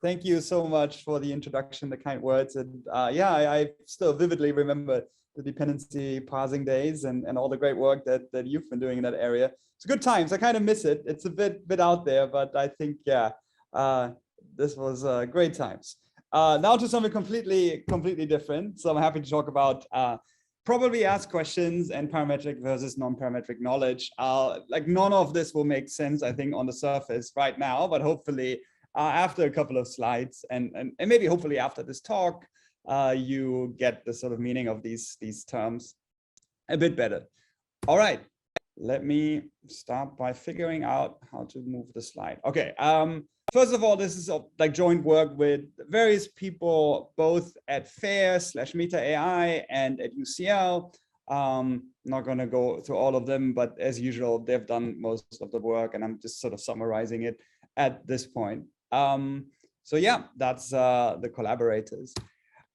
Thank you so much for the introduction, the kind words. And yeah, I still vividly remember the dependency parsing days and all the great work that you've been doing in that area. It's good times. I kind of miss it. It's a bit out there, but I think, yeah, this was great times. Now to something completely different. So I'm happy to talk about probably ask questions and parametric versus non-parametric knowledge. Like none of this will make sense, I think, on the surface right now, but hopefully after a couple of slides and maybe hopefully after this talk, you get the sort of meaning of these terms a bit better. All right, let me start by figuring out how to move the slide. Okay, first of all, this is like joint work with various people, both at FAIR/Meta AI and at UCL. Not going to go through all of them, but as usual, they've done most of the work, and I'm just sort of summarizing it at this point. So yeah, that's the collaborators.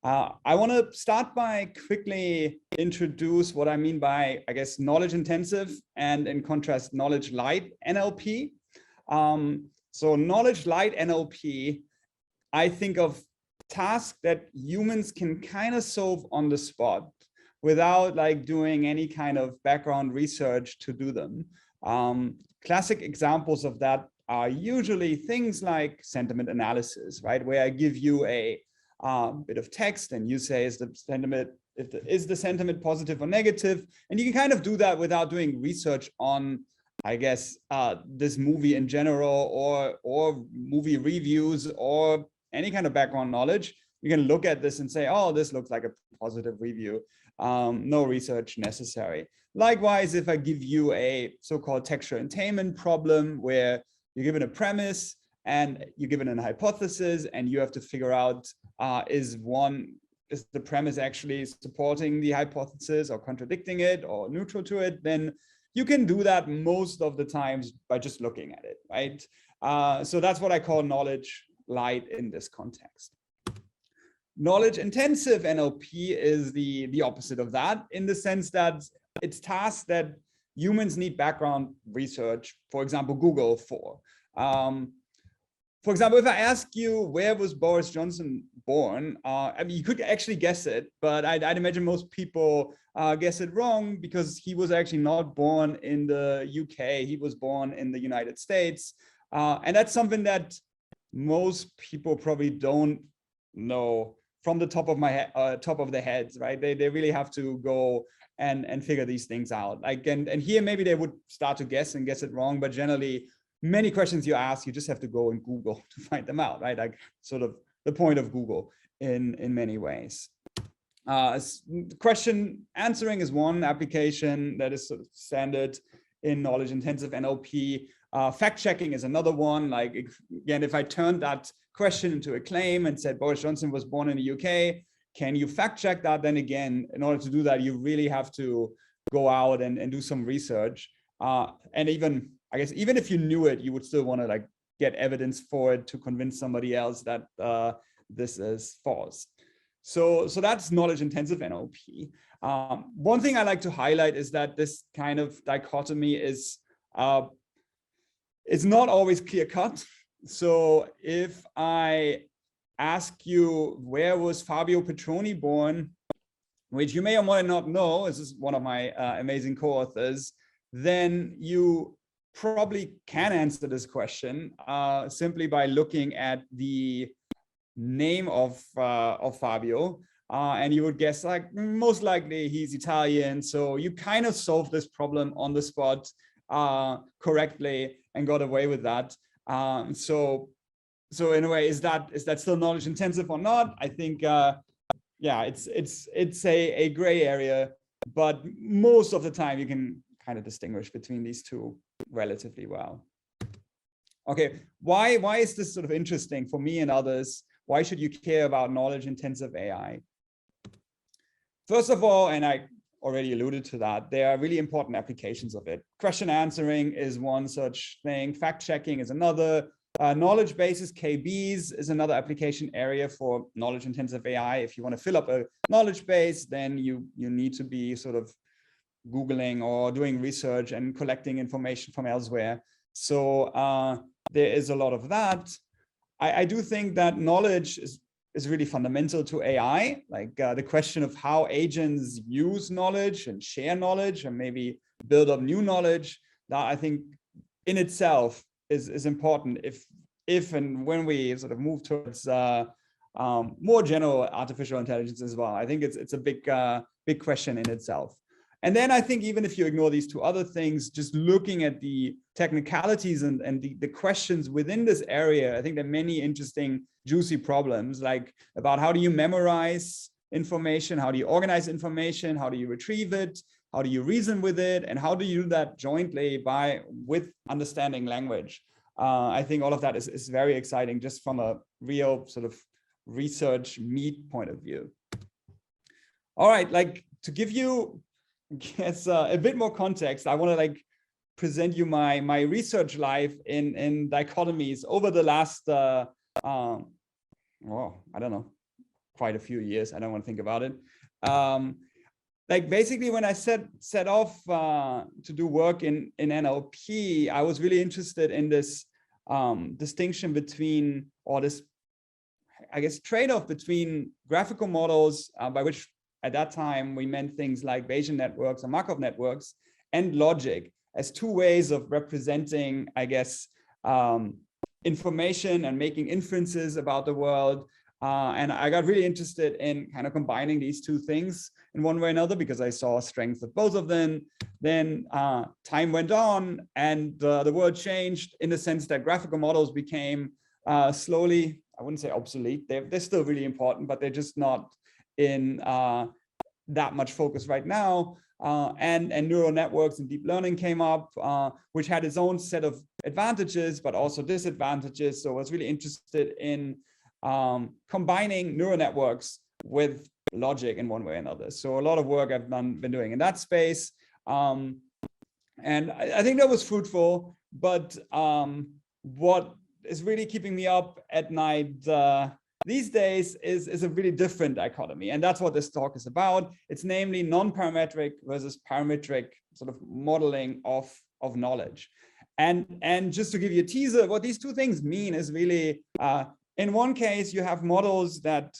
I want to start by quickly introduce what I mean by, I guess, knowledge intensive and in contrast, knowledge light NLP. So knowledge light NLP, I think of tasks that humans can kind of solve on the spot without like doing any kind of background research to do them. Classic examples of that are usually things like sentiment analysis, right? Where I give you a bit of text and you say, is the sentiment positive or negative? And you can kind of do that without doing research on, I guess, this movie in general or movie reviews or any kind of background knowledge. You can look at this and say, oh, this looks like a positive review. No research necessary. Likewise, if I give you a so-called textual attainment problem where you're given a premise and you're given a hypothesis and you have to figure out, is the premise actually supporting the hypothesis or contradicting it or neutral to it, then you can do that most of the times by just looking at it, right? So that's what I call knowledge light in this context. Knowledge intensive NLP is the opposite of that, in the sense that it's tasks that humans need background research, for example, Google for. For example, if I ask you, where was Boris Johnson born? I mean, you could actually guess it, but I'd imagine most people guess it wrong, because he was actually not born in the UK. He was born in the United States. And that's something that most people probably don't know from the top of their heads, right? They really have to go and figure these things out. Like, and here maybe they would start to guess it wrong, but generally many questions you ask, you just have to go and Google to find them out, right? Like sort of the point of Google in many ways. Question answering is one application that is sort of standard in knowledge intensive NLP. Fact checking is another one. Like, again, if I turned that question into a claim and said Boris Johnson was born in the UK, can you fact check that? Then again, in order to do that, you really have to go out and do some research. And even, I guess, even if you knew it, you would still want to like get evidence for it to convince somebody else that this is false. So that's knowledge intensive NLP. One thing I like to highlight is that this kind of dichotomy is it's not always clear cut. So if I ask you, where was Fabio Petroni born, which you may or may not know, this is one of my amazing co-authors, then you probably can answer this question simply by looking at the name of Fabio, and you would guess like most likely he's Italian. So you kind of solved this problem on the spot correctly and got away with that. So in a way, is that still knowledge intensive or not? I think yeah, it's a gray area, but most of the time you can kind of distinguish between these two relatively well. Okay, why is this sort of interesting for me and others? Why should you care about knowledge intensive AI? First of all, and I already alluded to that, there are really important applications of it. Question answering is one such thing. Fact checking is another. Knowledge bases, KBs, is another application area for knowledge intensive AI. If you want to fill up a knowledge base, then you need to be sort of Googling or doing research and collecting information from elsewhere. So there is a lot of that. I do think that knowledge is really fundamental to AI, like the question of how agents use knowledge and share knowledge and maybe build up new knowledge, that I think in itself is important if and when we sort of move towards more general artificial intelligence as well. I think it's a big question in itself. And then I think even if you ignore these two other things, just looking at the technicalities and the questions within this area, I think there are many interesting, juicy problems, like about how do you memorize information, how do you organize information, how do you retrieve it, how do you reason with it, and how do you do that jointly with understanding language. I think all of that is very exciting just from a real sort of research meat point of view. All right, like to give you a bit more context, I want to like present you my research life in dichotomies over the last well, I don't know, quite a few years. I don't want to think about it. Like basically when I set off to do work in NLP, I was really interested in this distinction between, or this, I guess, trade-off between graphical models, by which at that time we meant things like Bayesian networks or Markov networks, and logic as two ways of representing, I guess, information and making inferences about the world. And I got really interested in kind of combining these two things in one way or another because I saw strength of both of them. Then time went on and the world changed in the sense that graphical models became slowly, I wouldn't say obsolete. They're still really important, but they're just not in that much focus right now. And neural networks and deep learning came up, which had its own set of advantages, but also disadvantages. So I was really interested in combining neural networks with logic in one way or another. So a lot of work I've been doing in that space. And I think that was fruitful, but what is really keeping me up at night these days is a really different dichotomy. And that's what this talk is about. It's namely non-parametric versus parametric sort of modeling of knowledge. And just to give you a teaser, what these two things mean is really, in one case, you have models that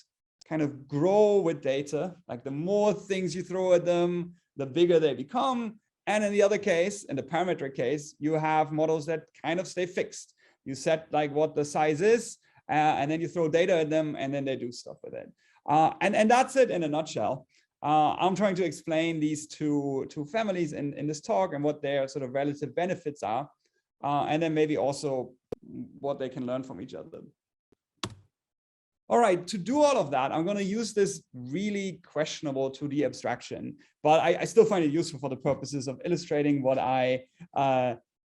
kind of grow with data, like the more things you throw at them, the bigger they become. And in the other case, in the parametric case, you have models that kind of stay fixed. You set like what the size is, and then you throw data at them, and then they do stuff with it. And that's it in a nutshell. I'm trying to explain these two families in this talk and what their sort of relative benefits are, and then maybe also what they can learn from each other. All right, to do all of that, I'm going to use this really questionable 2D abstraction, but I still find it useful for the purposes of illustrating what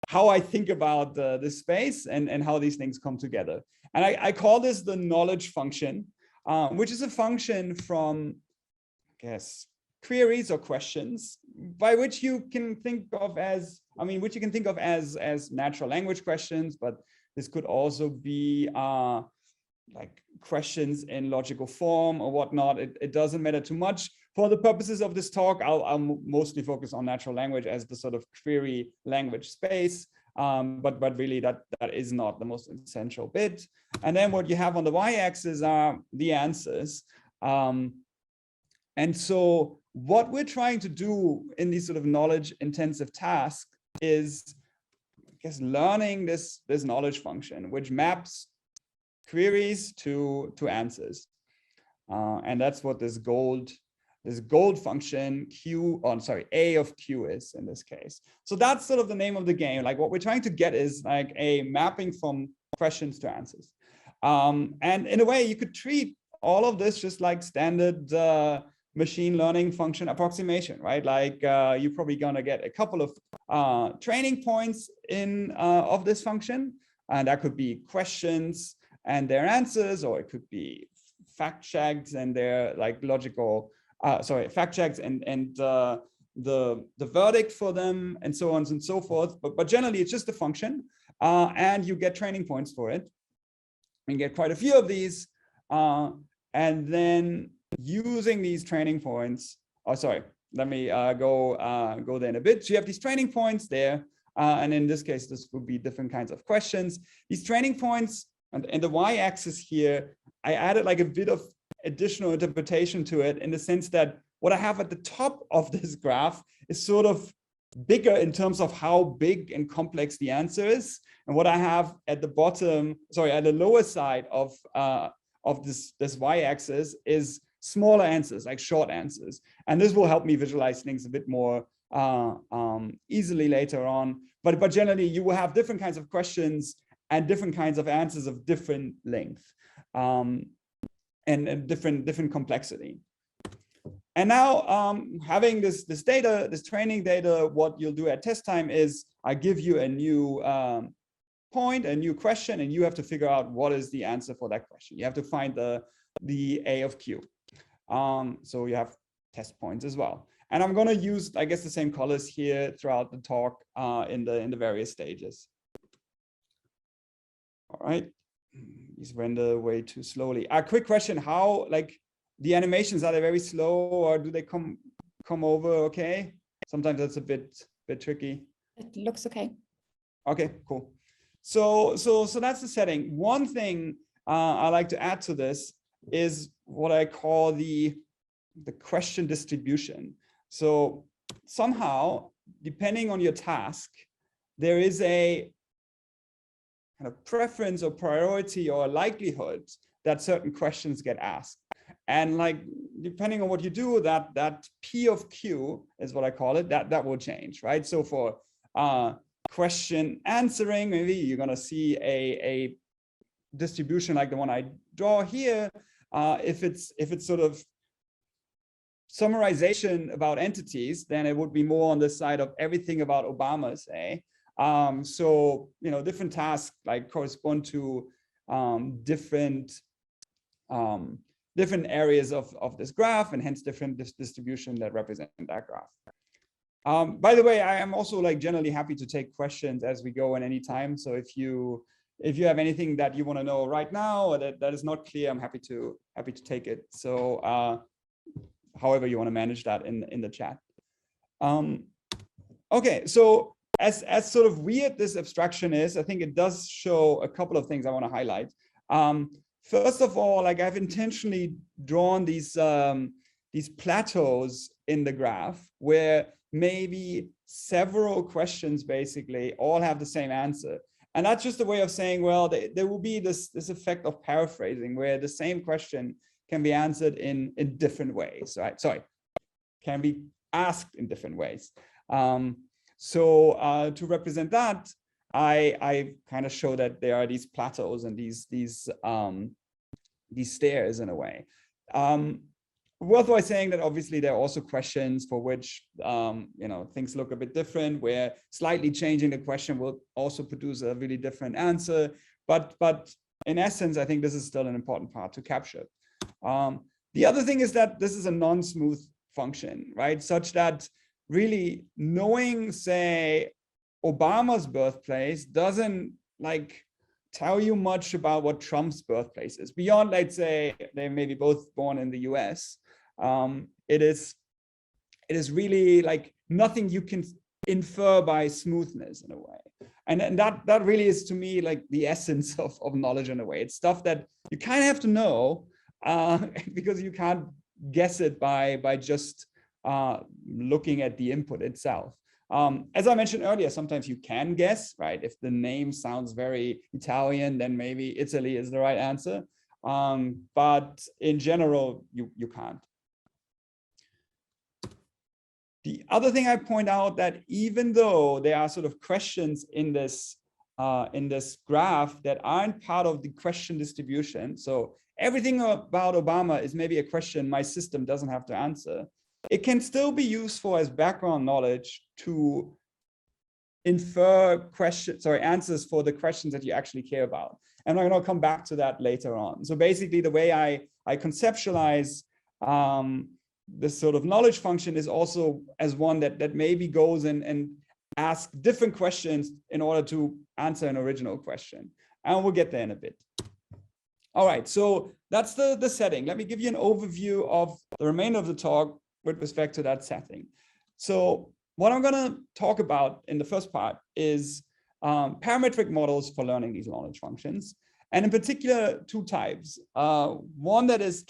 how I think about this space and how these things come together. And I call this the knowledge function, which is a function from, I guess, queries or questions, by which you can think of as, which you can think of as natural language questions, but this could also be like questions in logical form or whatnot. It doesn't matter too much. For the purposes of this talk, I'll mostly focus on natural language as the sort of query language space, but really that is not the most essential bit. And then what you have on the y-axis are the answers. And so what we're trying to do in these sort of knowledge intensive tasks is, I guess, learning this knowledge function, which maps queries to answers. And that's what this gold function A of Q is in this case. So that's sort of the name of the game. Like what we're trying to get is like a mapping from questions to answers. And in a way, you could treat all of this just like standard machine learning function approximation, right? Like you're probably gonna get a couple of training points of this function, and that could be questions and their answers, or it could be fact checks and their like logical, fact checks and the verdict for them, and so on and so forth. But generally, it's just a function, and you get training points for it, and get quite a few of these, and then using these training points. Let me go there in a bit. So you have these training points there, and in this case, this would be different kinds of questions. These training points and the y-axis here, I added like a bit of additional interpretation to it in the sense that what I have at the top of this graph is sort of bigger in terms of how big and complex the answer is. And what I have at the bottom, sorry, at the lower side of this y-axis is smaller answers, like short answers. And this will help me visualize things a bit more easily later on. But generally, you will have different kinds of questions and different kinds of answers of different length and different complexity. And now having this data, this training data, what you'll do at test time is I give you a new point, a new question, and you have to figure out what is the answer for that question. You have to find the A of Q. So you have test points as well. And I'm going to use, I guess, the same colors here throughout the talk in the various stages. All right. These render way too slowly. A quick question: how, like, the animations, are they very slow, or do they come over okay? Sometimes that's a bit tricky. It looks okay. Okay, cool. So that's the setting. One thing I like to add to this is what I call the question distribution. So somehow, depending on your task, there is a kind of preference or priority or likelihood that certain questions get asked. And like, depending on what you do, that P of Q is what I call it, that will change, right? So for question answering, maybe you're going to see a distribution like the one I draw here. If it's sort of summarization about entities, then it would be more on the side of everything about Obama, say. So, you know, different tasks like correspond to different areas of this graph, and hence different distribution that represent that graph. By the way, I am also like generally happy to take questions as we go in any time. So if you have anything that you want to know right now or that is not clear, I'm happy to take it. So however you want to manage that in the chat. Okay, so as sort of weird this abstraction is, I think it does show a couple of things I want to highlight. First of all, like, I've intentionally drawn these plateaus in the graph where maybe several questions basically all have the same answer. And that's just a way of saying, well, there will be this effect of paraphrasing where the same question can be answered in different ways, right? Sorry, can be asked in different ways. So to represent that, I kind of show that there are these plateaus and these stairs in a way. Worthwhile saying that obviously there are also questions for which you know, things look a bit different, where slightly changing the question will also produce a really different answer. But in essence, I think this is still an important part to capture. The other thing is that this is a non-smooth function, right? Such that really knowing, say, Obama's birthplace doesn't like tell you much about what Trump's birthplace is beyond, let's say, they may be both born in the US. It is really like nothing you can infer by smoothness in a way. And that really is, to me, like the essence of knowledge in a way. It's stuff that you kind of have to know because you can't guess it by just looking at the input itself. As I mentioned earlier, sometimes you can guess, right? If the name sounds very Italian, then maybe Italy is the right answer. But in general, you can't. The other thing I point out, that even though there are sort of questions in this graph that aren't part of the question distribution, so everything about Obama is maybe a question my system doesn't have to answer, it can still be useful as background knowledge to infer answers for the questions that you actually care about. And I'm going to come back to that later on. So basically, the way I conceptualize this sort of knowledge function is also as one that maybe goes and asks different questions in order to answer an original question. And we'll get there in a bit. All right, so that's the setting. Let me give you an overview of the remainder of the talk with respect to that setting. So what I'm going to talk about in the first part is parametric models for learning these knowledge functions. And in particular, two types. One that is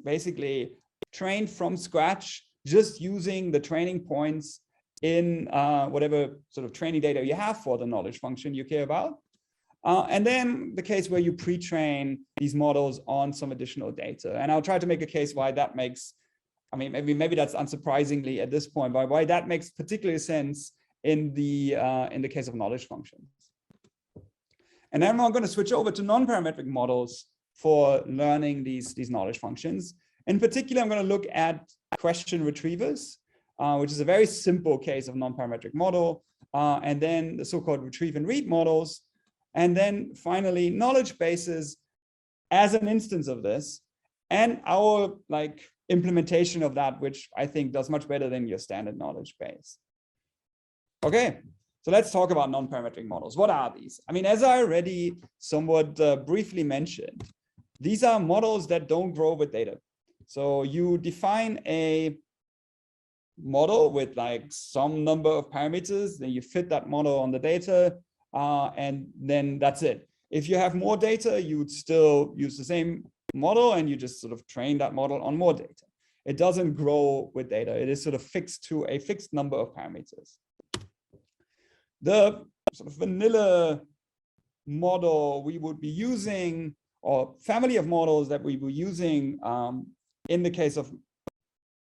basically trained from scratch, just using the training points in whatever sort of training data you have for the knowledge function you care about. And then the case where you pre-train these models on some additional data. And I'll try to make a case why that makes, I mean, maybe that's unsurprisingly at this point, but why that makes particular sense in the case of knowledge functions. And then I'm going to switch over to non-parametric models for learning these knowledge functions. In particular, I'm going to look at question retrievers, which is a very simple case of non-parametric model, and then the so-called retrieve and read models, and then finally knowledge bases as an instance of this, and our implementation of that, which I think does much better than your standard knowledge base. Okay. So let's talk about non-parametric models. What are these? I mean, as I already somewhat briefly mentioned, these are models that don't grow with data. So you define a model with some number of parameters, then you fit that model on the data, and then that's it. If you have more data, you would still use the same model and you just sort of train that model on more data. It doesn't grow with data. It is sort of fixed to a fixed number of parameters. The sort of vanilla model we would be using, or family of models that we were using in the case of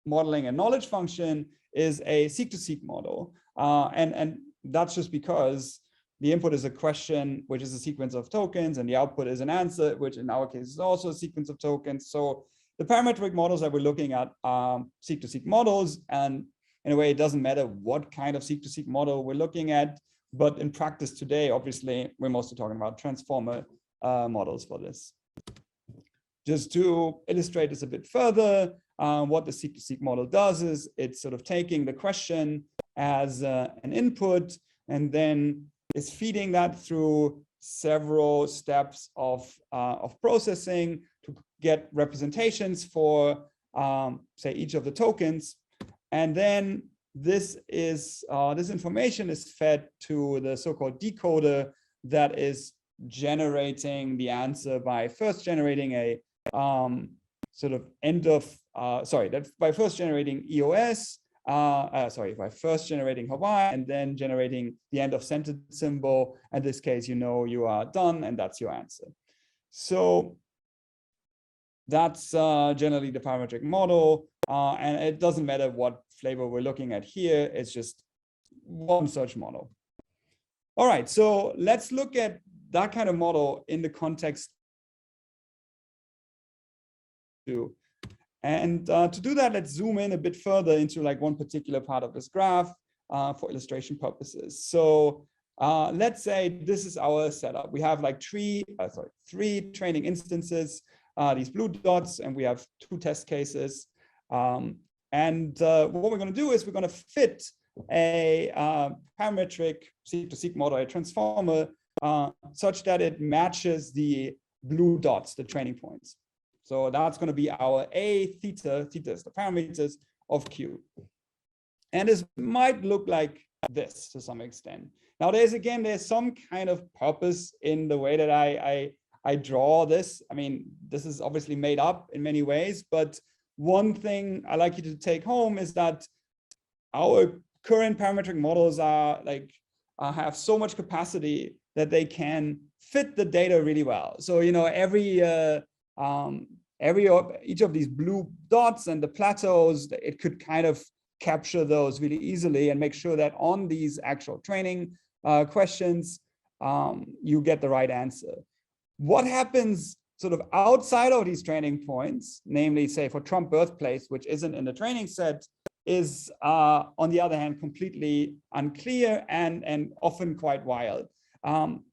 modeling a knowledge function, is a Seq2Seq model. And that's just because the input is a question, which is a sequence of tokens, and the output is an answer, which in our case is also a sequence of tokens. So the parametric models that we're looking at are Seq2Seq models, and in a way, it doesn't matter what kind of Seq2Seq model we're looking at, but in practice today, obviously, we're mostly talking about transformer models for this. Just to illustrate this a bit further, what the Seq2Seq model does is it's sort of taking the question as an input and then is feeding that through several steps of processing to get representations for, say, each of the tokens. And then this information is fed to the so-called decoder that is generating the answer by first generating a sort of by first generating EOS, by first generating Hawaii, and then generating the end of sentence symbol. In this case, you are done, and that's your answer. So that's generally the parametric model. And it doesn't matter what flavor we're looking at here. It's just one such model. All right, so let's look at that kind of model in the context. And to do that, let's zoom in a bit further into one particular part of this graph for illustration purposes. So let's say this is our setup. We have three training instances, these blue dots, and we have two test cases. What we're going to do is we're going to fit a parametric Seq2Seq model, a transformer, such that it matches the blue dots, the training points. So that's going to be our A, theta is the parameters of Q. And this might look like this to some extent. Now, there's some kind of purpose in the way that I draw this. I mean, this is obviously made up in many ways, but one thing I like you to take home is that our current parametric models are have so much capacity that they can fit the data really well. So each of these blue dots and the plateaus, it could kind of capture those really easily and make sure that on these actual training questions, you get the right answer. What happens sort of outside of these training points, namely, say, for Trump birthplace, which isn't in the training set, is, on the other hand, completely unclear and often quite wild.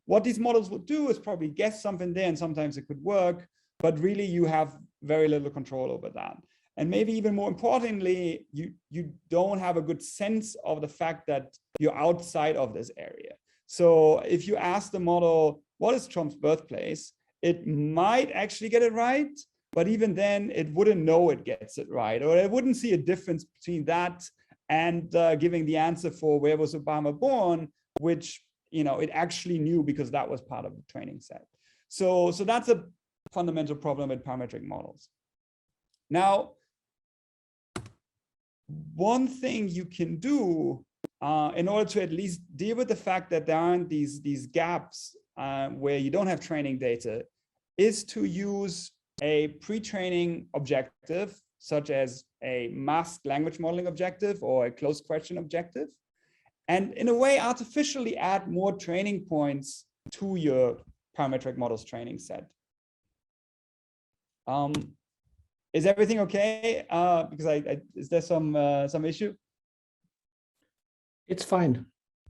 What these models would do is probably guess something there, and sometimes it could work, but really you have very little control over that. And maybe even more importantly, you don't have a good sense of the fact that you're outside of this area. So if you ask the model, what is Trump's birthplace? It might actually get it right, but even then it wouldn't know it gets it right, or it wouldn't see a difference between that and giving the answer for where was Obama born, which it actually knew because that was part of the training set. So that's a fundamental problem with parametric models. Now, one thing you can do in order to at least deal with the fact that there aren't these gaps where you don't have training data is to use a pre-training objective, such as a masked language modeling objective or a closed question objective, and in a way artificially add more training points to your parametric models training set. Is everything okay? Because is there some issue? It's fine.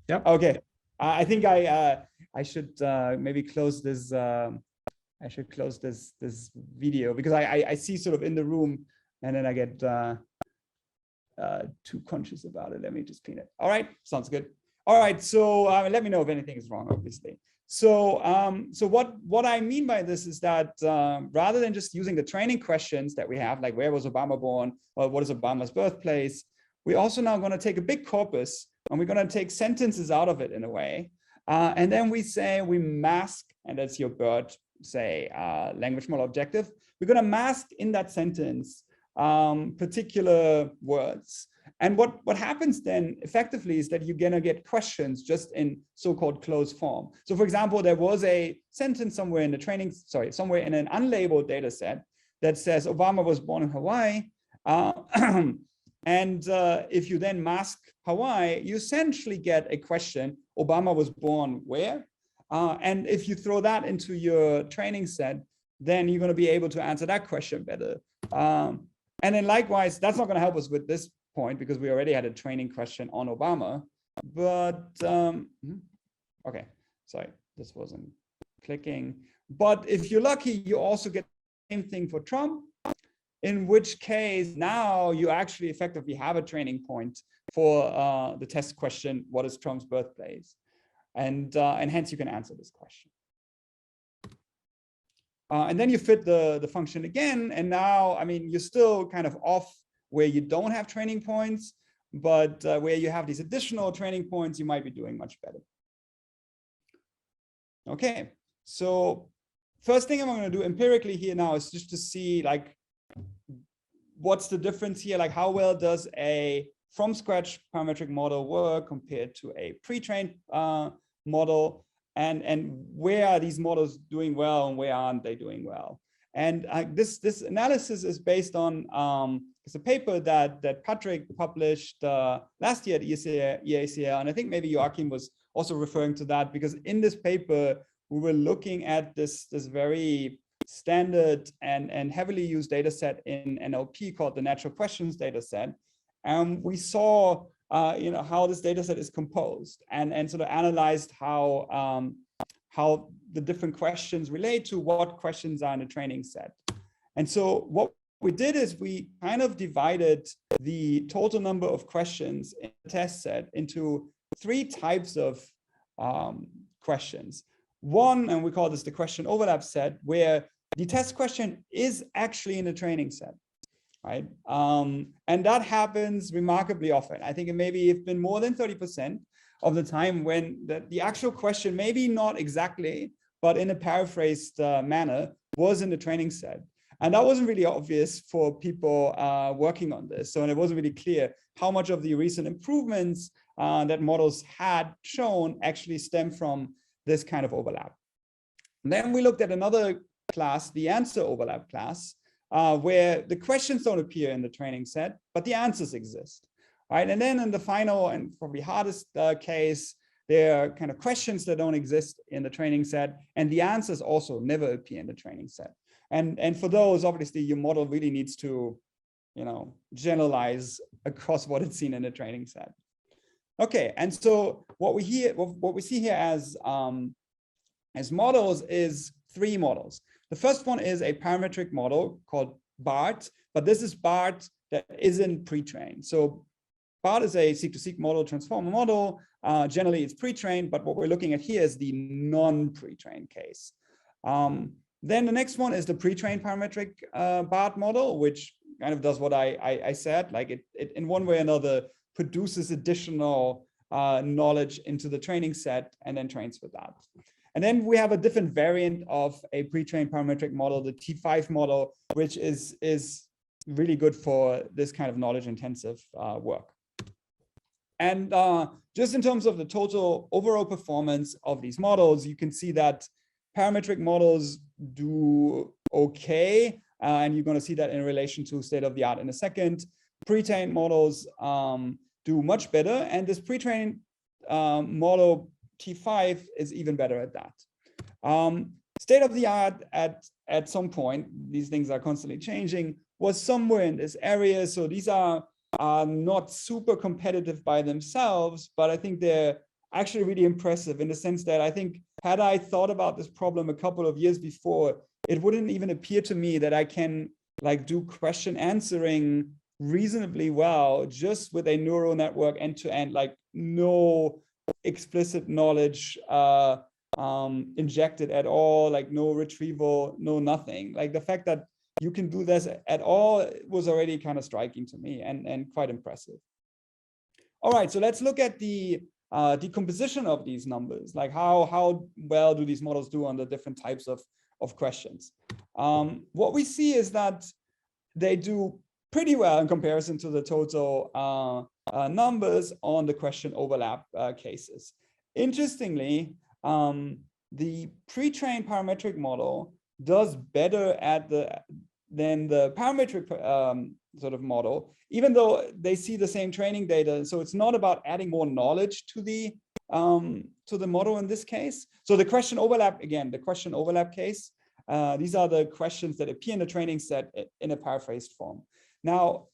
Yeah. Okay. I think I should maybe close this. I should close this video because I see sort of in the room, and then I get too conscious about it. Let me just clean it. All right, sounds good. All right, so let me know if anything is wrong, obviously. So what I mean by this is that rather than just using the training questions that we have, like where was Obama born, or what is Obama's birthplace, we're also now going to take a big corpus and we're going to take sentences out of it in a way. And then we say we mask, and that's your BERT, say language model objective. We're going to mask in that sentence particular words. And what happens then effectively is that you're going to get questions just in so-called closed form. So for example, there was a sentence somewhere in the training, somewhere in an unlabeled data set that says Obama was born in Hawaii. And if you then mask Hawaii, you essentially get a question, Obama was born where? And if you throw that into your training set, then you're going to be able to answer that question better. And then likewise, that's not going to help us with this point because we already had a training question on Obama. But okay, sorry, this wasn't clicking. But if you're lucky, you also get the same thing for Trump, in which case now you actually effectively have a training point for the test question, what is Trump's birthplace? And hence you can answer this question. And then you fit the function again. And now, I mean, you're still kind of off where you don't have training points, but where you have these additional training points, you might be doing much better. Okay, so first thing I'm going to do empirically here now is just to see like, what's the difference here? Like how well does a from scratch parametric model work compared to a pre-trained model? And where are these models doing well and where aren't they doing well? And this analysis is based on it's a paper that Patrick published last year at EACL, and I think maybe Joachim was also referring to that because in this paper we were looking at this very standard and heavily used data set in NLP called the natural questions data set, and we saw how this data set is composed and sort of analyzed how the different questions relate to what questions are in the training set. And so what we did is we kind of divided the total number of questions in the test set into 3 types of questions. One, and we call this the question overlap set, where the test question is actually in the training set. Right? And that happens remarkably often. I think it maybe it's been more than 30% of the time when the actual question, maybe not exactly, but in a paraphrased manner, was in the training set. And that wasn't really obvious for people working on this. So, and it wasn't really clear how much of the recent improvements that models had shown actually stem from this kind of overlap. And then we looked at another class, the answer overlap class, where the questions don't appear in the training set, but the answers exist, right? And then in the final and probably hardest case, there are kind of questions that don't exist in the training set, and the answers also never appear in the training set. And for those, obviously, your model really needs to, generalize across what it's seen in the training set. Okay, and so what we see here as models is 3 models. The first one is a parametric model called BART, but this is BART that isn't pre-trained. So BART is a Seq2Seq model transformer model. Generally, it's pre-trained, but what we're looking at here is the non-pre-trained case. Then the next one is the pre-trained parametric BART model, which kind of does what I said, like it in one way or another produces additional knowledge into the training set and then trains with that. And then we have a different variant of a pre-trained parametric model, the T5 model, which is really good for this kind of knowledge intensive work. And just in terms of the total overall performance of these models, you can see that parametric models do okay. And you're going to see that in relation to state of the art in a second. Pre-trained models do much better. And this pre-trained model T5 is even better at that. State of the art at some point, these things are constantly changing, was somewhere in this area. So these are not super competitive by themselves, but I think they're actually really impressive in the sense that I think had I thought about this problem a couple of years before, it wouldn't even appear to me that I can like do question answering reasonably well just with a neural network end to end, like no explicit knowledge injected at all, like no retrieval, no nothing. Like the fact that you can do this at all was already kind of striking to me and quite impressive. All right, so let's look at the decomposition of these numbers, like how well do these models do on the different types of questions. What we see is that they do pretty well in comparison to the total numbers on the question overlap cases. Interestingly, the pre-trained parametric model does better than the parametric sort of model, even though they see the same training data. So it's not about adding more knowledge to the model in this case. So the question overlap, again, the question overlap case, these are the questions that appear in the training set in a paraphrased form. Now,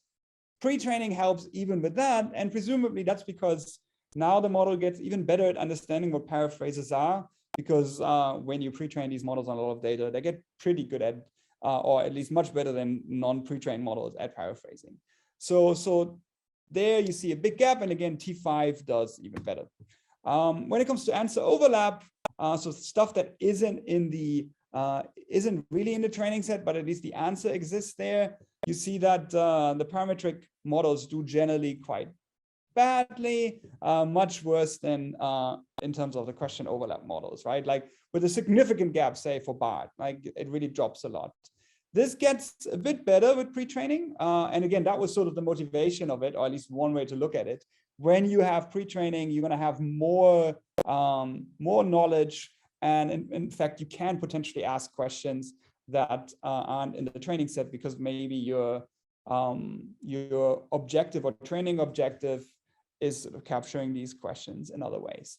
pre-training helps even with that, and presumably that's because now the model gets even better at understanding what paraphrases are, because when you pre-train these models on a lot of data, they get pretty good at, or at least much better than non-pre-trained models at paraphrasing. So there you see a big gap, and again, T5 does even better. When it comes to answer overlap, so stuff that isn't really in the training set, but at least the answer exists there, you see that the parametric models do generally quite badly, much worse than in terms of the question overlap models, right? Like with a significant gap, say for BART, like it really drops a lot. This gets a bit better with pre-training. And again, that was sort of the motivation of it, or at least one way to look at it. When you have pre-training, you're going to have more knowledge. And in fact, you can potentially ask questions that aren't in the training set because maybe your objective or training objective is sort of capturing these questions in other ways.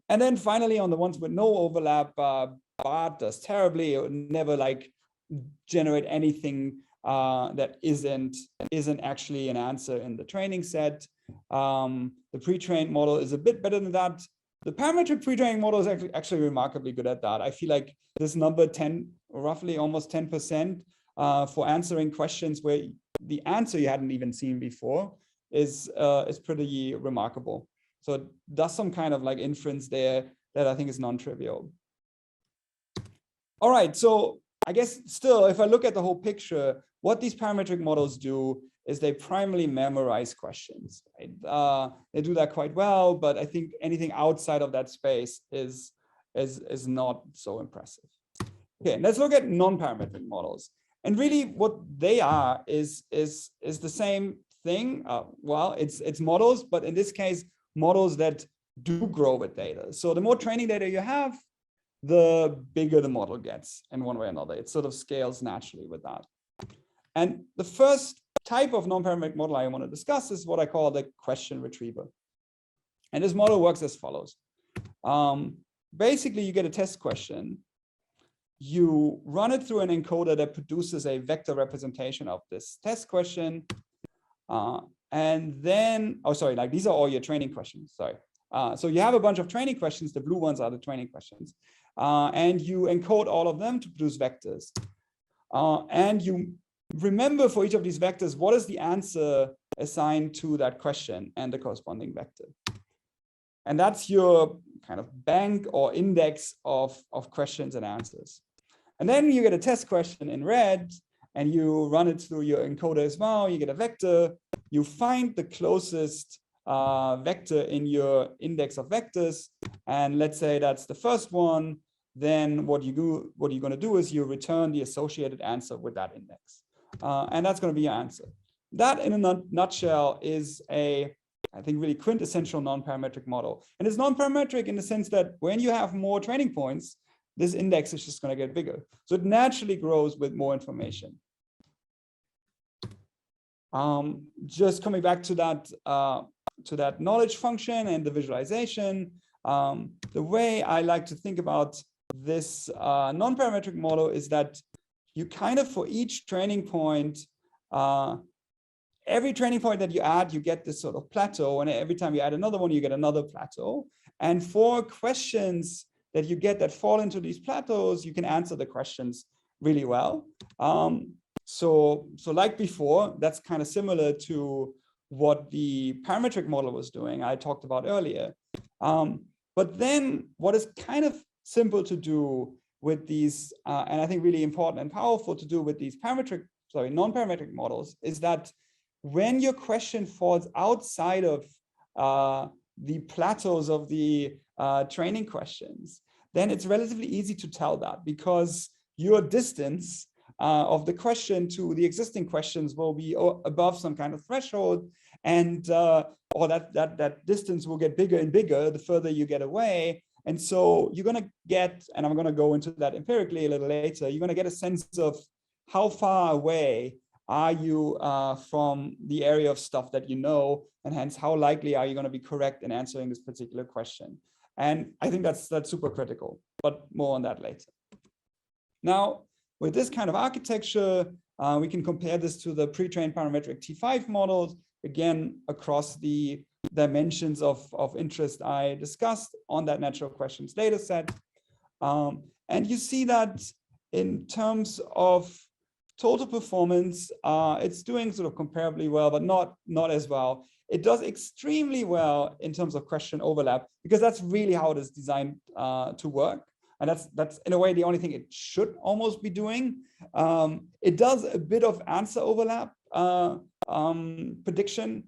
And then finally, on the ones with no overlap, BART does terribly. It would never like generate anything that isn't actually an answer in the training set. The pre-trained model is a bit better than that. The parametric pre-training model is actually remarkably good at that. I feel like this number 10, roughly almost 10% for answering questions where the answer you hadn't even seen before is pretty remarkable. So it does some kind of like inference there that I think is non-trivial. All right, so I guess still, if I look at the whole picture, what these parametric models do is they primarily memorize questions. Right? They do that quite well, but I think anything outside of that space is not so impressive. Okay, let's look at non-parametric models. And really what they are is the same thing. Well, it's models, but in this case, models that do grow with data. So the more training data you have, the bigger the model gets in one way or another. It sort of scales naturally with that. And the first type of non-parametric model I want to discuss is what I call the question retriever. And this model works as follows. Basically, you get a test question. You run it through an encoder that produces a vector representation of this test question. And then, oh, sorry, like these are all your training questions. Sorry. So you have a bunch of training questions. The blue ones are the training questions. And you encode all of them to produce vectors. And you remember for each of these vectors, what is the answer assigned to that question and the corresponding vector. And that's your kind of bank or index of questions and answers. And then you get a test question in red, and you run it through your encoder as well. You get a vector. You find the closest vector in your index of vectors, and let's say that's the first one, then what you're going to do is you return the associated answer with that index. And that's going to be your answer. That, in a nutshell, is a, I think, really quintessential non-parametric model. And it's non-parametric in the sense that when you have more training points, this index is just going to get bigger. So it naturally grows with more information. Just coming back to that knowledge function and the visualization, the way I like to think about this non-parametric model is that you kind of, for each training point, every training point that you add, you get this sort of plateau, and every time you add another one, you get another plateau. And for questions that you get that fall into these plateaus, you can answer the questions really well. So like before, that's kind of similar to what the parametric model was doing, I talked about earlier. But then what is kind of simple to do with these, and I think really important and powerful to do with these non-parametric models, is that when your question falls outside of the plateaus of the training questions, then it's relatively easy to tell that, because your distance of the question to the existing questions will be above some kind of threshold, and or that distance will get bigger and bigger the further you get away. And so you're going to get, and I'm going to go into that empirically a little later, you're going to get a sense of how far away are you from the area of stuff that you know, and hence how likely are you going to be correct in answering this particular question. And I think that's super critical, but more on that later. Now, with this kind of architecture, we can compare this to the pre-trained parametric T5 models, again, across the dimensions of interest I discussed on that natural questions data set. And you see that in terms of total performance, it's doing sort of comparably well, but not as well. It does extremely well in terms of question overlap, because that's really how it is designed to work. And that's in a way the only thing it should almost be doing. It does a bit of answer overlap prediction,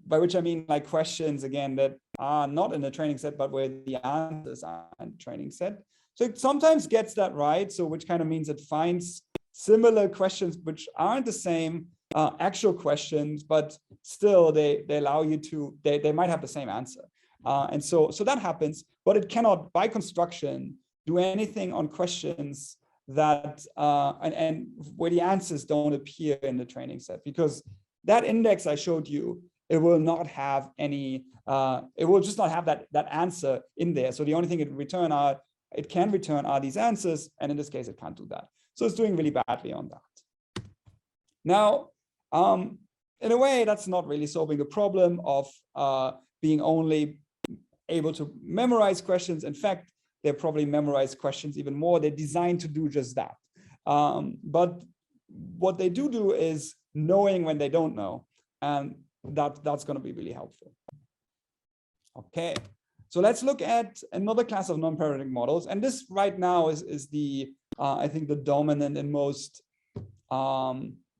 by which I mean like questions, again, that are not in the training set, but where the answers are in the training set. So it sometimes gets that right. So which kind of means it finds similar questions which aren't the same actual questions, but still they allow you to, they might have the same answer. And so that happens, but it cannot, by construction, do anything on questions that and where the answers don't appear in the training set, because that index I showed you, it will not have any, it will just not have that answer in there. So the only thing it can return are these answers, and in this case it can't do that. So it's doing really badly on that. Now, in a way, that's not really solving the problem of being only able to memorize questions. In fact, they probably memorize questions even more. They're designed to do just that. But what they do is knowing when they don't know, and that's going to be really helpful. Okay, so let's look at another class of non-parametric models, and this right now is the I think the dominant and most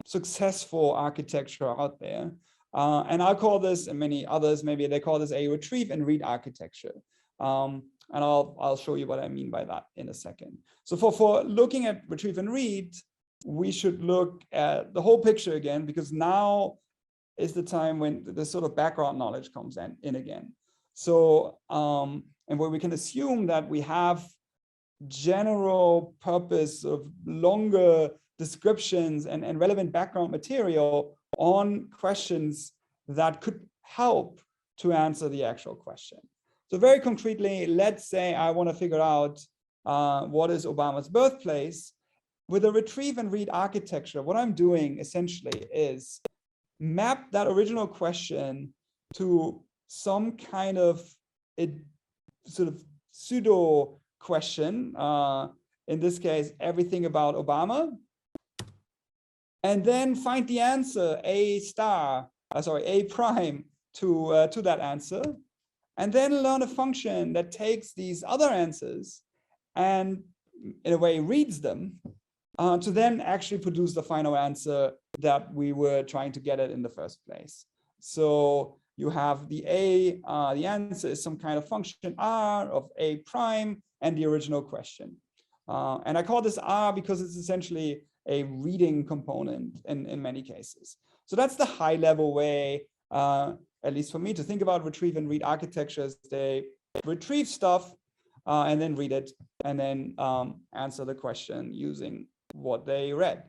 successful architecture out there. And I'll call this, and many others maybe they call this, a retrieve and read architecture. And I'll show you what I mean by that in a second. So for looking at retrieve and read, we should look at the whole picture again, because now is the time when the sort of background knowledge comes in again. So, and where we can assume that we have general purpose of longer descriptions and relevant background material on questions that could help to answer the actual question. So very concretely, let's say I want to figure out what is Obama's birthplace. With a retrieve and read architecture, what I'm doing essentially is map that original question to some kind of sort of pseudo question, in this case, everything about Obama, and then find the answer, A prime to that answer, and then learn a function that takes these other answers and in a way reads them to then actually produce the final answer that we were trying to get at in the first place. So you have the A, the answer is some kind of function R of A prime and the original question. And I call this R because it's essentially a reading component in many cases. So that's the high level way, at least for me, to think about retrieve and read architectures. They retrieve stuff and then read it and then answer the question using what they read.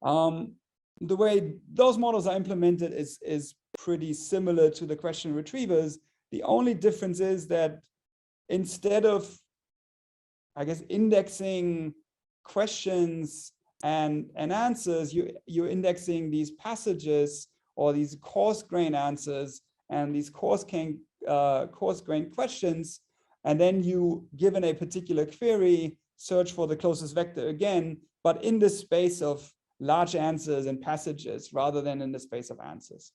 The way those models are implemented is pretty similar to the question retrievers. The only difference is that instead of, I guess, indexing questions and answers, you're indexing these passages or these coarse-grained answers and these coarse-grained questions, and then you, given a particular query, search for the closest vector again, but in the space of large answers and passages rather than in the space of answers.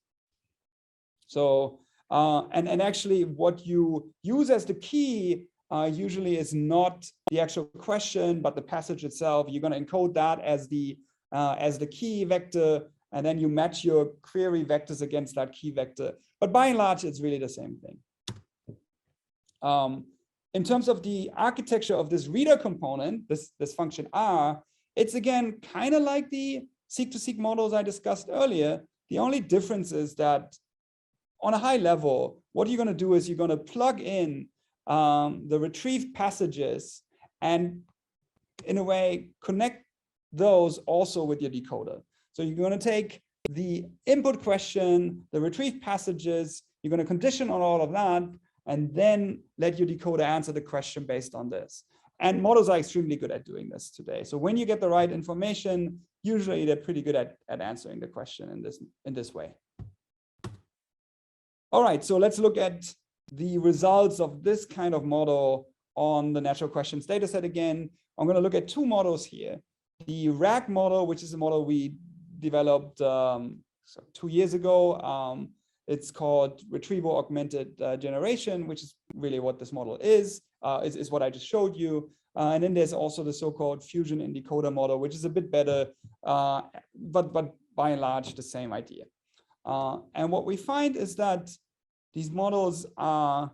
So, and actually what you use as the key usually is not the actual question, but the passage itself. You're going to encode that as the key vector, and then you match your query vectors against that key vector. But by and large, it's really the same thing. In terms of the architecture of this reader component, this function R, it's again kind of like the Seq2Seq models I discussed earlier. The only difference is that on a high level, what you're going to do is you're going to plug in the retrieved passages and in a way connect those also with your decoder. So you're going to take the input question, the retrieved passages, you're going to condition on all of that, and then let your decoder answer the question based on this. And models are extremely good at doing this today. So when you get the right information, usually they're pretty good at answering the question in this way. All right, so let's look at the results of this kind of model on the natural questions dataset again. I'm going to look at two models here. The RePAQ model, which is a model we developed 2 years ago. It's called Retrieval Augmented Generation, which is really what this model is what I just showed you. And then there's also the so-called Fusion in Decoder model, which is a bit better, but by and large the same idea. And what we find is that these models are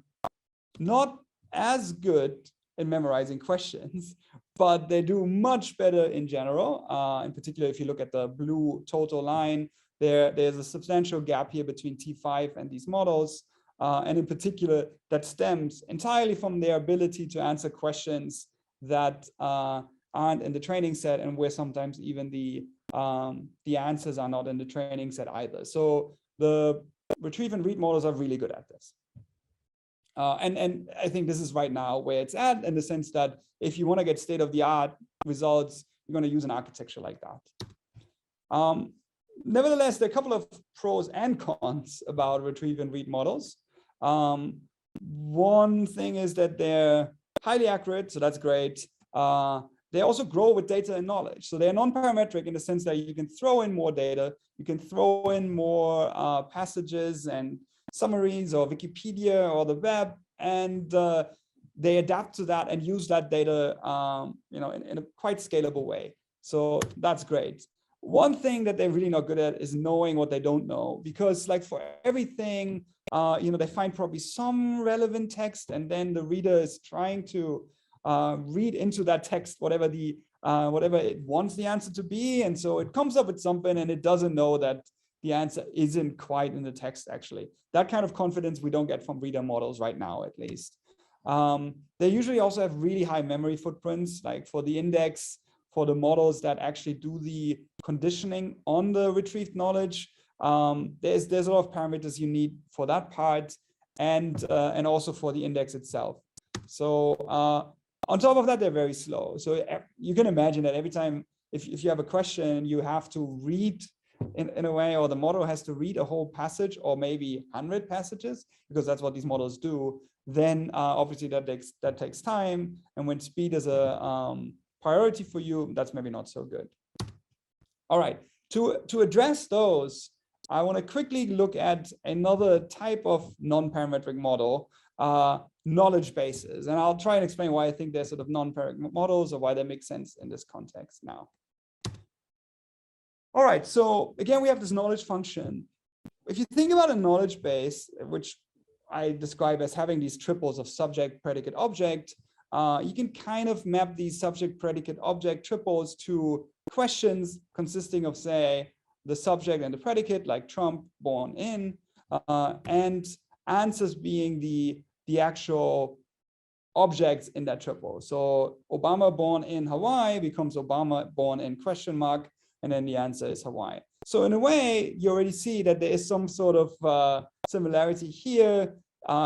not as good in memorizing questions, but they do much better in general. In particular, if you look at the blue total line, there's a substantial gap here between T5 and these models. And in particular, that stems entirely from their ability to answer questions that aren't in the training set, and where sometimes even the answers are not in the training set either. So the retrieve and read models are really good at this. And I think this is right now where it's at, in the sense that if you want to get state-of-the-art results, you're going to use an architecture like that. Nevertheless, there are a couple of pros and cons about retrieve and read models. One thing is that they're highly accurate, so that's great. They also grow with data and knowledge. So they're non-parametric in the sense that you can throw in more data, you can throw in more passages and summaries or Wikipedia or the web, and they adapt to that and use that data in a quite scalable way. So that's great. One thing that they're really not good at is knowing what they don't know, because like for everything, they find probably some relevant text, and then the reader is trying to read into that text whatever it wants the answer to be, and so it comes up with something and it doesn't know that the answer isn't quite in the text. Actually, that kind of confidence we don't get from reader models right now, at least. They usually also have really high memory footprints, like for the index, for the models that actually do the conditioning on the retrieved knowledge. There's a lot of parameters you need for that part, and also for the index itself. So on top of that, they're very slow. So you can imagine that every time, if you have a question, you have to read in a way, or the model has to read a whole passage or maybe 100 passages, because that's what these models do. Then obviously that takes time, and when speed is a priority for you, that's maybe not so good. All right, to address those, I want to quickly look at another type of non-parametric model, knowledge bases. And I'll try and explain why I think they're sort of non-parametric models, or why they make sense in this context now. All right, so again, we have this knowledge function. if you think about a knowledge base, which I describe as having these triples of subject, predicate, object, you can kind of map these subject, predicate, object triples to questions consisting of, say, the subject and the predicate, like Trump, born in, and answers being the actual objects in that triple. So Obama born in Hawaii becomes Obama born in question mark, and then the answer is Hawaii. So in a way, you already see that there is some sort of similarity here.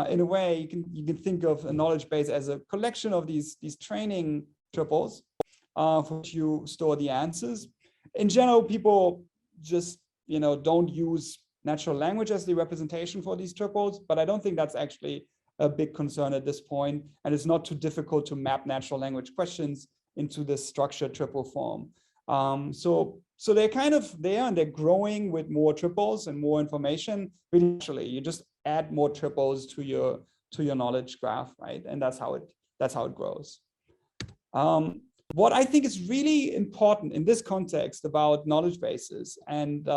In a way, you can think of a knowledge base as a collection of these training triples for which you store the answers. In general, people just don't use natural language as the representation for these triples, but I don't think that's actually a big concern at this point, and it's not too difficult to map natural language questions into this structured triple form. So they're kind of there, and they're growing with more triples and more information. Really, naturally, you just add more triples to your knowledge graph, right? And that's how it grows. What I think is really important in this context about knowledge bases, and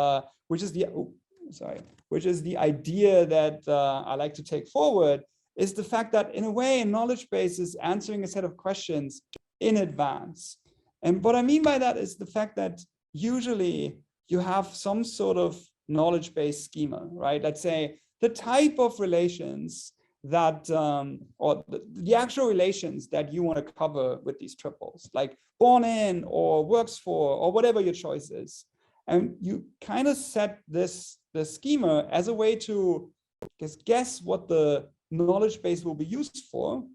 which is the idea that I like to take forward, is the fact that in a way, a knowledge base is answering a set of questions in advance. And what I mean by that is the fact that usually you have some sort of knowledge base schema, right? Let's say the type of relations that, or the actual relations that you want to cover with these triples, like born in or works for or whatever your choice is. And you kind of set the schema as a way to guess what the knowledge base will be used for,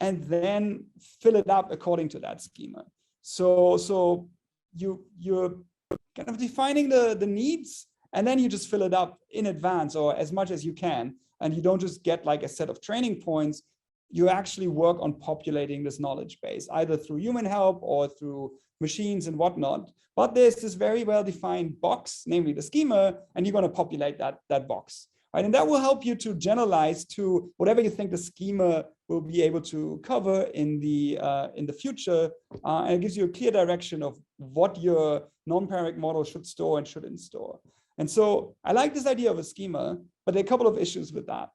and then fill it up according to that schema. So you're kind of defining the needs, and then you just fill it up in advance or as much as you can. And you don't just get like a set of training points. You actually work on populating this knowledge base, either through human help or through machines and whatnot. But there's this very well-defined box, namely the schema, and you're going to populate that box. Right? And that will help you to generalize to whatever you think the schema will be able to cover in the future. And it gives you a clear direction of what your non-parametric model should store and shouldn't store. And so I like this idea of a schema, but there are a couple of issues with that.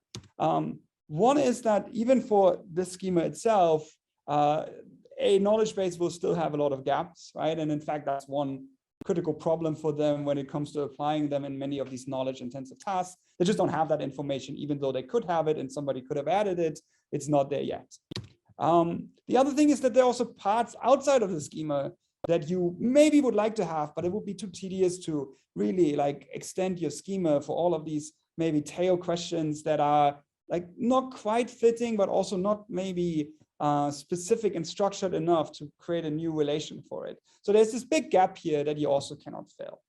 One is that even for this schema itself, a knowledge base will still have a lot of gaps, right? And in fact, that's one critical problem for them when it comes to applying them in many of these knowledge intensive tasks. They just don't have that information, even though they could have it and somebody could have added it. It's not there yet. The other thing is that there are also parts outside of the schema that you maybe would like to have, but it would be too tedious to really like extend your schema for all of these maybe tail questions that are like not quite fitting, but also not maybe specific and structured enough to create a new relation for it. So there's this big gap here that you also cannot fill.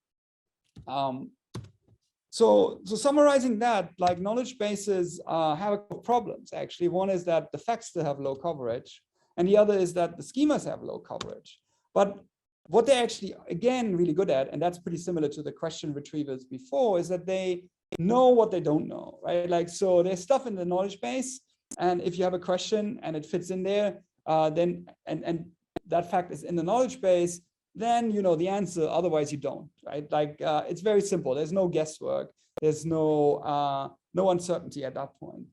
So summarizing that, like knowledge bases have a couple of problems actually. One is that the facts still have low coverage, and the other is that the schemas have low coverage. But what they're actually, again, really good at, and that's pretty similar to the question retrievers before, is that they know what they don't know, right? Like, so there's stuff in the knowledge base, and if you have a question and it fits in there, then and that fact is in the knowledge base, then you know the answer, otherwise you don't, right? Like it's very simple. There's no guesswork. There's no uncertainty at that point.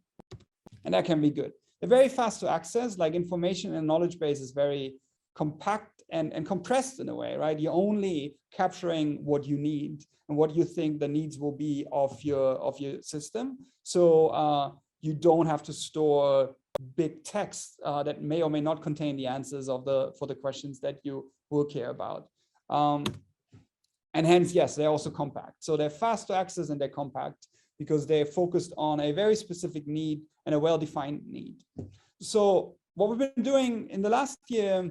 And that can be good. They're very fast to access, like information in a knowledge base is very compact and compressed in a way, right? You're only capturing what you need and what you think the needs will be of your system. So you don't have to store big text that may or may not contain the answers for the questions that you will care about. And hence, yes, they're also compact. So they're fast to access and they're compact because they're focused on a very specific need and a well-defined need. So what we've been doing in the last year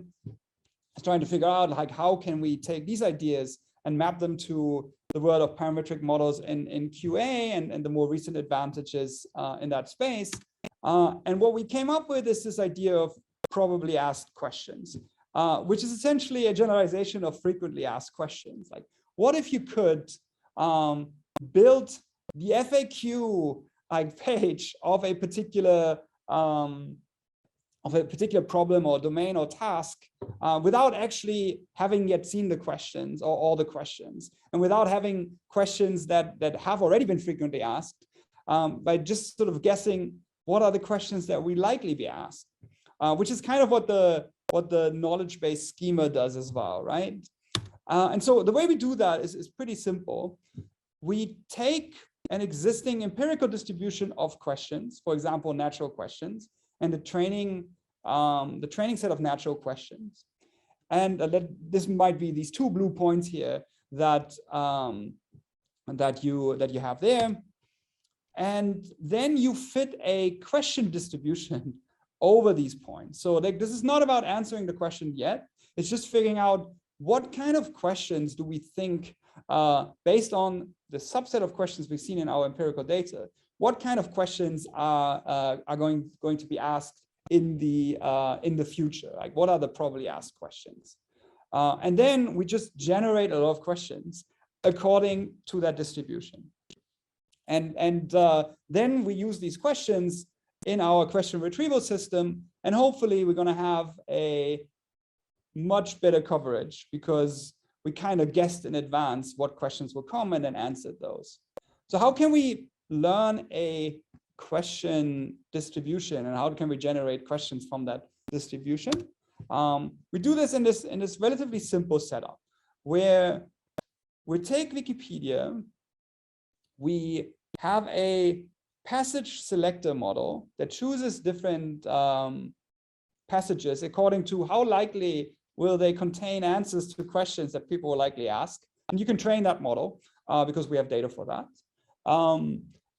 is trying to figure out like how can we take these ideas and map them to the world of parametric models in QA and the more recent advantages in that space. And what we came up with is this idea of probably asked questions, which is essentially a generalization of frequently asked questions. Like, what if you could build the FAQ like page of a particular of a particular problem or domain or task without actually having yet seen the questions or all the questions, and without having questions that have already been frequently asked, by just sort of guessing what are the questions that we likely be asked, which is kind of what the knowledge-based schema does as well, right? And so the way we do that is pretty simple. We take an existing empirical distribution of questions, for example, natural questions, and the training set of natural questions. And this might be these two blue points here that you have there. And then you fit a question distribution over these points. So this is not about answering the question yet. It's just figuring out what kind of questions do we think, based on the subset of questions we've seen in our empirical data, what kind of questions are going to be asked in the future? Like, what are the probably asked questions? And then we just generate a lot of questions according to that distribution. And then we use these questions in our question retrieval system, and hopefully we're going to have a much better coverage because we kind of guessed in advance what questions will come and then answered those. So how can we learn a question distribution, and how can we generate questions from that distribution? We do this in this relatively simple setup where we take Wikipedia, we have a passage selector model that chooses different passages according to how likely will they contain answers to questions that people will likely ask. And you can train that model because we have data for that.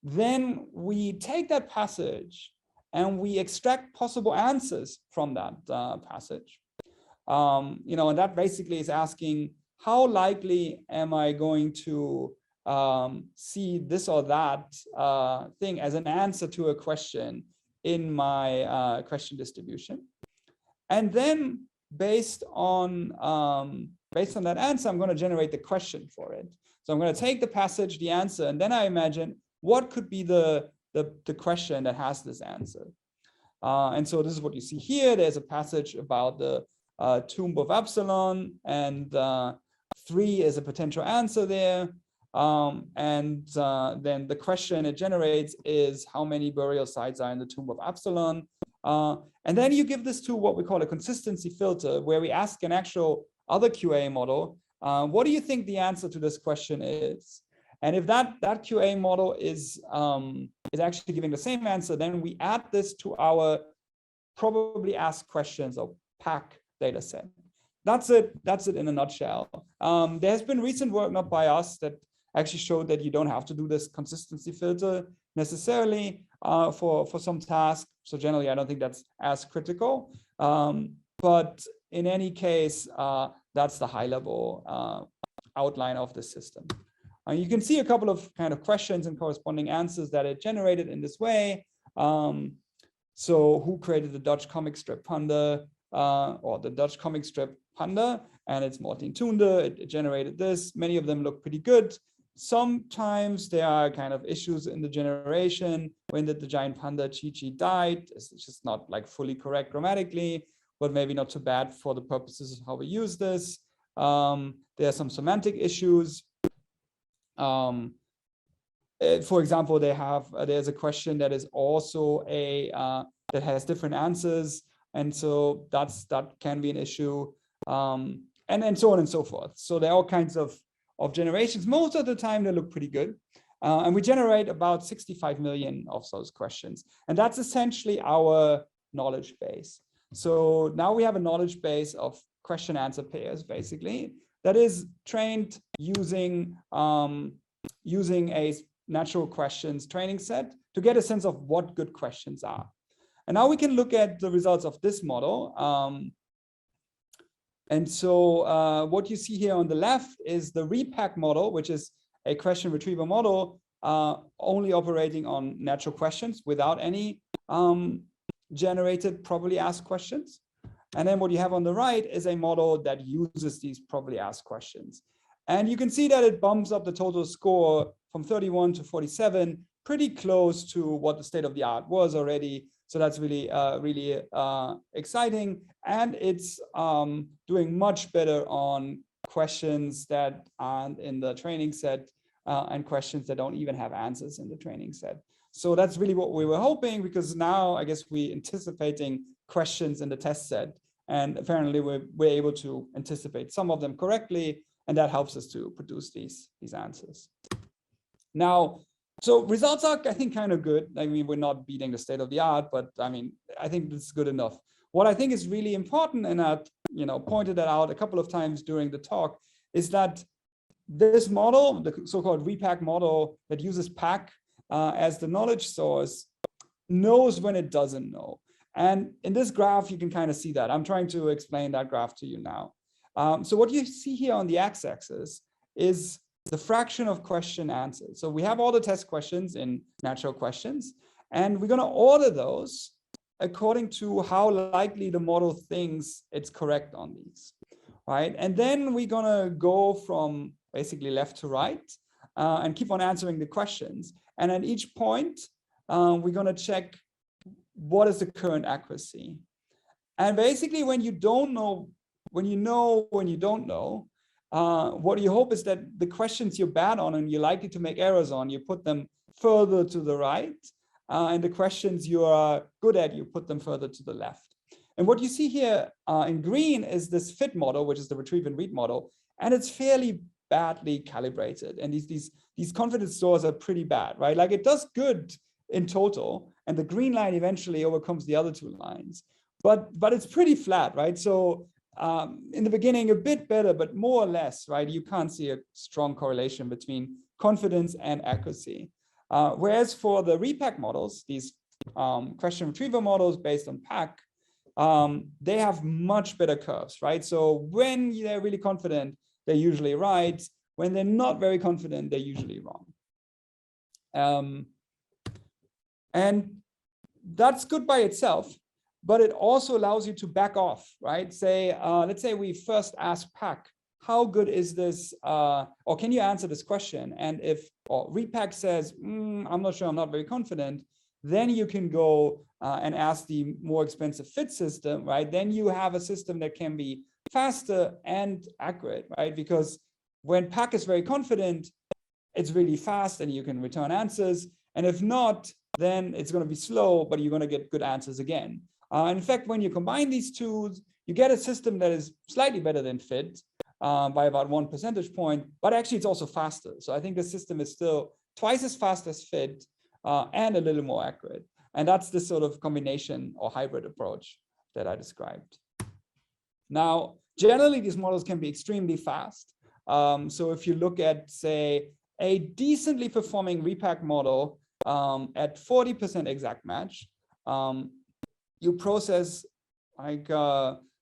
Then we take that passage and we extract possible answers from that passage. And that basically is asking, how likely am I going to see this or that thing as an answer to a question in my question distribution? And then based on that answer, I'm going to generate the question for it. So I'm going to take the passage, the answer, and then I imagine what could be the question that has this answer. And so this is what you see here. There's a passage about the tomb of Absalom, and 3 is a potential answer there. Then the question it generates is how many burial sites are in the tomb of Absalom. And then you give this to what we call a consistency filter, where we ask an actual other QA model, what do you think the answer to this question is? And if that QA model is actually giving the same answer, then we add this to our probably asked questions or PAC data set. That's it in a nutshell. There has been recent work, not by us, that actually showed that you don't have to do this consistency filter necessarily for some tasks. So generally, I don't think that's as critical. But in any case, that's the high level outline of the system. You can see a couple of kind of questions and corresponding answers that it generated in this way. So who created the Dutch comic strip Panda, or the Dutch comic strip Panda? And it's Martin Toonde. It generated this. Many of them look pretty good. Sometimes there are kind of issues in the generation. When did the giant panda Chi-Chi died? It's just not like fully correct grammatically, but maybe not too bad for the purposes of how we use this. There are some semantic issues. For example, there's a question that is also that has different answers, and so that can be an issue, and so on and so forth. So there are all kinds of generations. Most of the time they look pretty good, and we generate about 65 million of those questions, and that's essentially our knowledge base. So now we have a knowledge base of question answer pairs, basically, that is trained using a natural questions training set to get a sense of what good questions are. And now we can look at the results of this model. And so what you see here on the left is the RePAQ model, which is a question retrieval model only operating on natural questions without any generated probably asked questions. And then what you have on the right is a model that uses these probably asked questions. And you can see that it bumps up the total score from 31 to 47, pretty close to what the state of the art was already. So that's really, really exciting. And it's doing much better on questions that aren't in the training set and questions that don't even have answers in the training set. So that's really what we were hoping, because now I guess we're anticipating questions in the test set. And apparently we're able to anticipate some of them correctly. And that helps us to produce these answers. Now, so results are, I think, kind of good. I mean, we're not beating the state of the art, but I mean, I think it's good enough. What I think is really important, and I pointed that out a couple of times during the talk, is that this model, the so-called RePAQ model that uses PAQ as the knowledge source, knows when it doesn't know. And in this graph, you can kind of see that. I'm trying to explain that graph to you now. So what you see here on the x-axis is the fraction of question answers. So we have all the test questions in natural questions, and we're going to order those according to how likely the model thinks it's correct on these, right? And then we're going to go from basically left to right and keep on answering the questions. And at each point, we're going to check what is the current accuracy. And basically, when you don't know, when you know, when you don't know, what you hope is that the questions you're bad on and you're likely to make errors on, you put them further to the right. And the questions you are good at, you put them further to the left. And what you see here in green is this fit model, which is the retrieve and read model. And it's fairly badly calibrated. And these confidence scores are pretty bad, right? Like it does good in total. And the green line eventually overcomes the other two lines. But it's pretty flat, right? So in the beginning, a bit better, but more or less, right? You can't see a strong correlation between confidence and accuracy. Whereas for the RePAQ models, these question retrieval models based on PAQ, they have much better curves, right? So when they're really confident, they're usually right. When they're not very confident, they're usually wrong. And that's good by itself, but it also allows you to back off, right? Say, let's say we first ask PAQ, how good is this, or can you answer this question? And if RePAQ says, I'm not sure, I'm not very confident, then you can go and ask the more expensive fit system, right? Then you have a system that can be faster and accurate, right? Because when PAQ is very confident, it's really fast and you can return answers. And if not, then it's going to be slow, but you're going to get good answers again. In fact, when you combine these two, you get a system that is slightly better than fit by about 1 percentage point, but actually it's also faster. So I think the system is still twice as fast as fit and a little more accurate. And that's the sort of combination or hybrid approach that I described. Now, generally, these models can be extremely fast. So if you look at, say, a decently performing RePAQ model at 40% exact match, you process like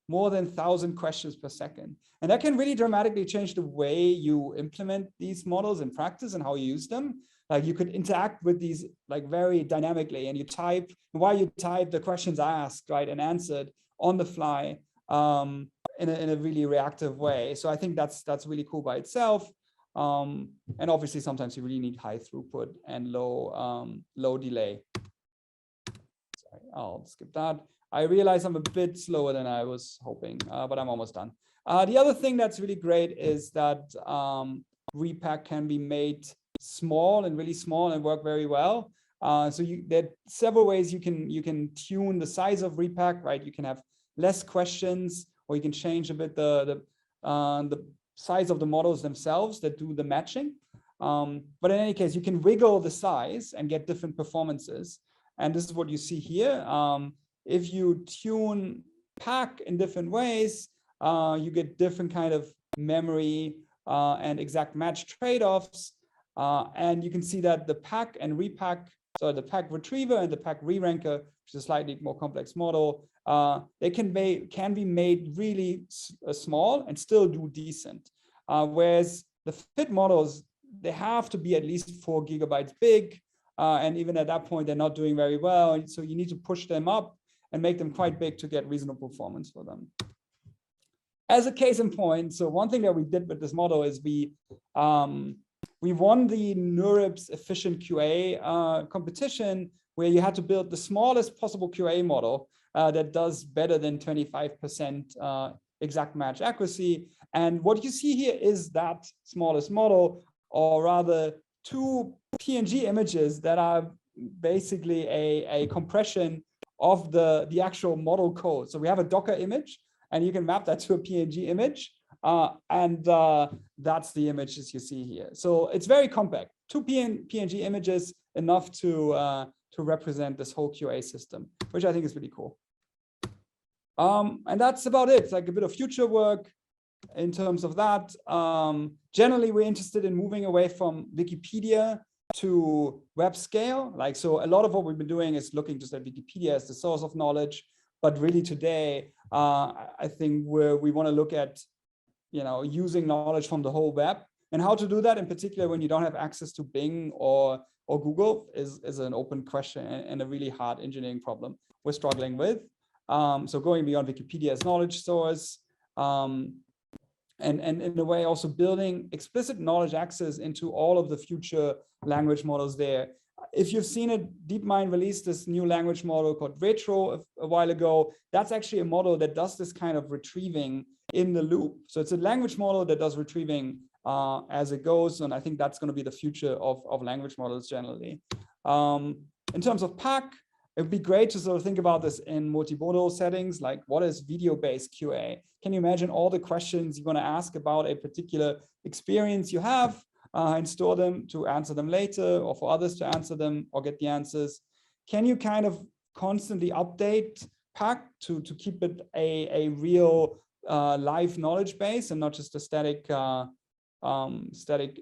more than 1,000 questions per second. And that can really dramatically change the way you implement these models in practice and how you use them. Like you could interact with these like very dynamically, and you type, while you type, the questions asked, right, and answered on the fly in a really reactive way. So I think that's really cool by itself. And obviously sometimes you really need high throughput and low delay. Sorry, I'll skip that. I realize I'm a bit slower than I was hoping, but I'm almost done. The other thing that's really great is that RePAQ can be made small and really small and work very well. So there are several ways you can tune the size of RePAQ, right? You can have less questions, or you can change a bit the size of the models themselves that do the matching. But in any case, you can wiggle the size and get different performances. And this is what you see here. If you tune PAQ in different ways, you get different kind of memory and exact match trade-offs. And you can see that the PAQ and RePAQ, so the PAQ retriever and the PAQ re-ranker, which is a slightly more complex model, they can be made really small and still do decent. Whereas the fit models, they have to be at least 4 gigabytes big. And even at that point, they're not doing very well. So you need to push them up and make them quite big to get reasonable performance for them. As a case in point, so one thing that we did with this model is we won the NeurIPS efficient QA competition where you had to build the smallest possible QA model that does better than 25% exact match accuracy. And what you see here is that smallest model, or rather 2 PNG images that are basically a compression of the actual model code. So we have a Docker image, and you can map that to a PNG image. And that's the images you see here. So it's very compact. 2 PNG images, enough to represent this whole QA system, which I think is really cool. And that's about it. It's like a bit of future work in terms of that. Generally, we're interested in moving away from Wikipedia to web scale. Like, so a lot of what we've been doing is looking just at Wikipedia as the source of knowledge. But really today, I think we want to look at, using knowledge from the whole web, and how to do that in particular when you don't have access to Bing or Google is an open question and a really hard engineering problem we're struggling with. So going beyond Wikipedia as knowledge source, and in a way also building explicit knowledge access into all of the future language models there. If you've seen it, DeepMind released this new language model called Retro a while ago. That's actually a model that does this kind of retrieving in the loop. So it's a language model that does retrieving as it goes. And I think that's going to be the future of language models generally. In terms of PAC, it would be great to sort of think about this in multimodal settings, like what is video-based QA? Can you imagine all the questions you want to ask about a particular experience you have and store them to answer them later, or for others to answer them or get the answers? Can you kind of constantly update PAC to keep it a real live knowledge base and not just a static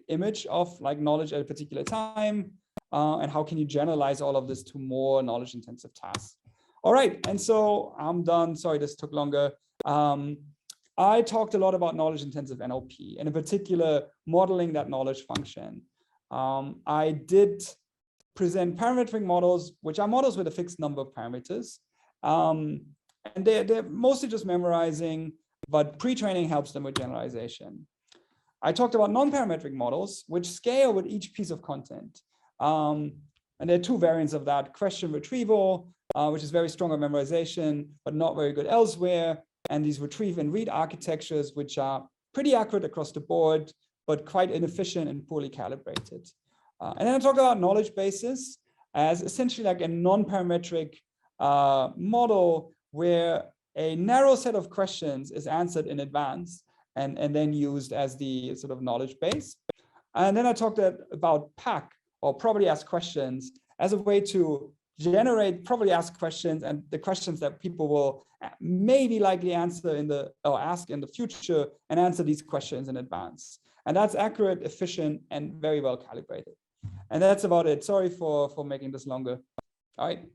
image of like knowledge at a particular time? And how can you generalize all of this to more knowledge intensive tasks? All right, and so I'm done. Sorry, this took longer. I talked a lot about knowledge intensive NLP, and in particular, modeling that knowledge function. I did present parametric models, which are models with a fixed number of parameters. And they're mostly just memorizing, but pre-training helps them with generalization. I talked about non-parametric models, which scale with each piece of content. And there are 2 variants of that: question retrieval, which is very strong on memorization, but not very good elsewhere, and these retrieve and read architectures, which are pretty accurate across the board, but quite inefficient and poorly calibrated. And then I talked about knowledge bases as essentially like a non-parametric model where a narrow set of questions is answered in advance and then used as the sort of knowledge base. And then I talked about PAC, or probably ask questions, as a way to generate probably ask questions, and the questions that people will maybe likely answer ask in the future, and answer these questions in advance. And that's accurate, efficient, and very well calibrated. And that's about it. Sorry for making this longer. All right.